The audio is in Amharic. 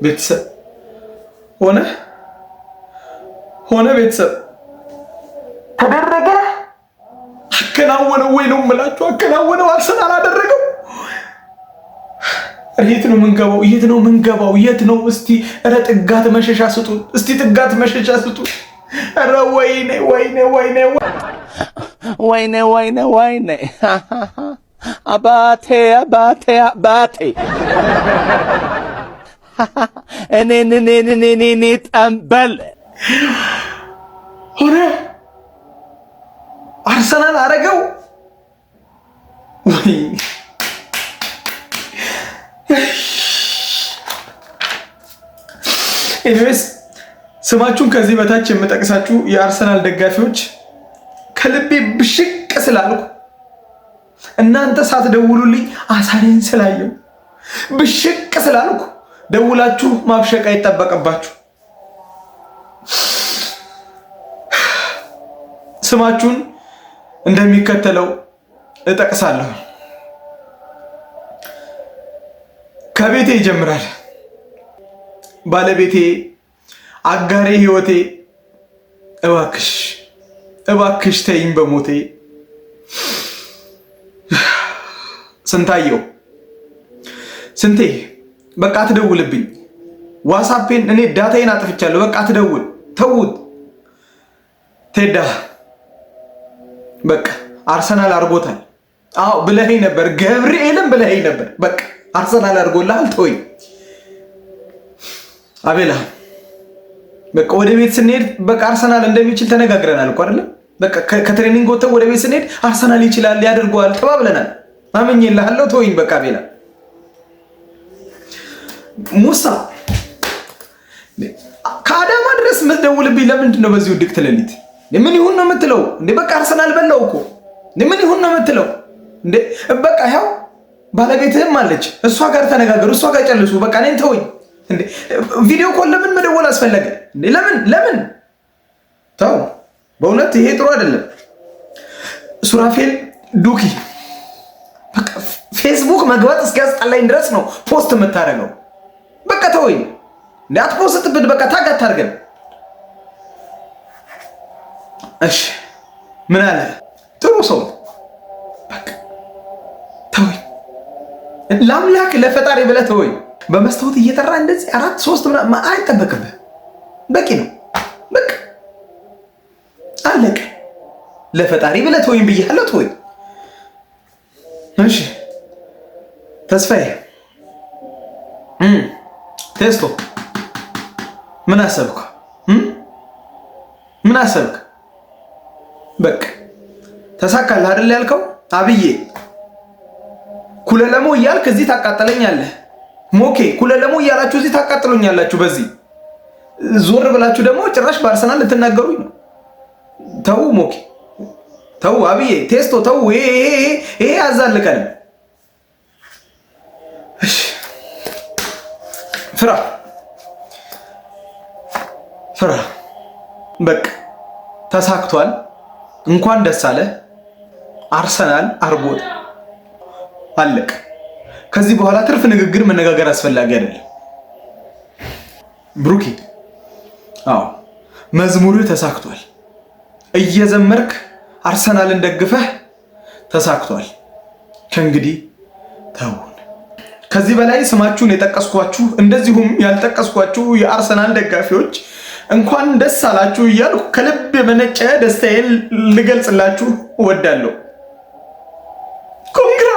ቤተሰብ ሆነ ቤተሰብ ተደረገ አከናወነው ወይ ነው የምላችሁ? አከናወነው አርሰናል አደረገው። የት ነው የምንገባው? እስቲ ኧረ ጥጋት መሸሻ ስጡን። ኧረ ወይኔ አባቴ እኔ ጠንበል ሆነ አርሰናል አረገው። ኤኒዌይስ ስማችሁን ከዚህ በታች የምጠቅሳችሁ የአርሰናል ደጋፊዎች ከልቤ ብሽቅ ስላልኩ እናንተ ሳትደውሉልኝ አሳሬን ስላየው ብሽቅ ስላልኩ ደውላችሁ ማብሸቅ አይጠበቅባችሁ። ስማችሁን እንደሚከተለው እጠቅሳለሁ። ከቤቴ ይጀምራል። ባለቤቴ፣ አጋሬ፣ ህይወቴ፣ እባክሽ ተይኝ በሞቴ። ስንታየው ስንቴ በቃ አትደውልብኝ። ዋትስአፔን እኔ ዳታዬን አጥፍቻለሁ። በቃ አትደውል፣ ተውት። ቴዳ በቃ አርሰናል አድርጎታል። አዎ ብለኸኝ ነበር፣ ገብርኤልም ብለኸኝ ነበር። በቃ አርሰናል አድርጎልሃል፣ ተወኝ። አቤላ በቃ ወደ ቤት ስንሄድ በቃ አርሰናል እንደሚችል ተነጋግረናል እኮ አይደል? በቃ ከትሬኒንግ ወጥተን ወደ ቤት ስንሄድ አርሰናል ይችላል ያደርገዋል ተባብለናል። አመኝልሃለሁ፣ ተወኝ በቃ። አቤላ ሙሳ ከአዳማ ድረስ የምትደውልብኝ ለምንድን ነው? በዚህ ውድቅት ሌሊት ምን ይሁን ነው የምትለው እንዴ? በቃ አርሰናል በላው እኮ ምን ይሁን ነው የምትለው እንዴ? በቃ ያው ባለቤትህም አለች፣ እሷ ጋር ተነጋገሩ፣ እሷ ጋር ጨልሱ። በቃ እኔን ተወኝ እንዴ። ቪዲዮ ኮል ለምን መደወል አስፈለገ እንዴ? ለምን ተው። በእውነት ይሄ ጥሩ አይደለም። ሱራፌል ዱኪ በቃ ፌስቡክ መግባት እስኪያስጠላኝ ድረስ ነው ፖስት የምታደርገው። በቃ ተወኝ እንዴ፣ አትፖስትብን። በቃ ታግ አታርገን። እሺ ምን አለ? ጥሩ ሰው በቃ ተወኝ። ለአምላክ ለፈጣሪ ብለህ ተወኝ። በመስታወት እየጠራ እንደዚህ 4-3 ምናምን አይጠበቅብህ። በቂ ነው። በቃ አለቀ። ለፈጣሪ ብለህ ተወኝ ብያለሁ፣ ተወኝ። እሺ ተስፋዬ ቴስቶ ምን አሰብክ? በቃ ተሳካልህ አይደል ያልከው? አብዬ ኩለለሞ እያልክ እዚህ ታቃጥለኛለህ። ሞኬ ኩለለሞ እያላችሁ እዚህ ታቃጥሉኛላችሁ። በዚህ ዞር ብላችሁ ደግሞ ጭራሽ በአርሰናል ልትናገሩኝ ነው። ተው ሞኬ ተው፣ አብዬ ቴስቶ ተው። ይሄ ያዛልቀን። እሺ ፍራ በቃ ተሳክቷል። እንኳን ደስ አለ። አርሰናል አርጎት አለቀ። ከዚህ በኋላ ትርፍ ንግግር መነጋገር አስፈላጊ አይደለም። ብሩኪ አዎ መዝሙሩ ተሳክቷል። እየዘመርክ አርሰናልን ደግፈህ ተሳክቷል። ከእንግዲህ ተውን። ከዚህ በላይ ስማችሁን የጠቀስኳችሁ እንደዚሁም ያልጠቀስኳችሁ የአርሰናል ደጋፊዎች እንኳን ደስ አላችሁ እያልኩ ከልብ የመነጨ ደስታዬን ልገልጽላችሁ እወዳለሁ። ኮንግራ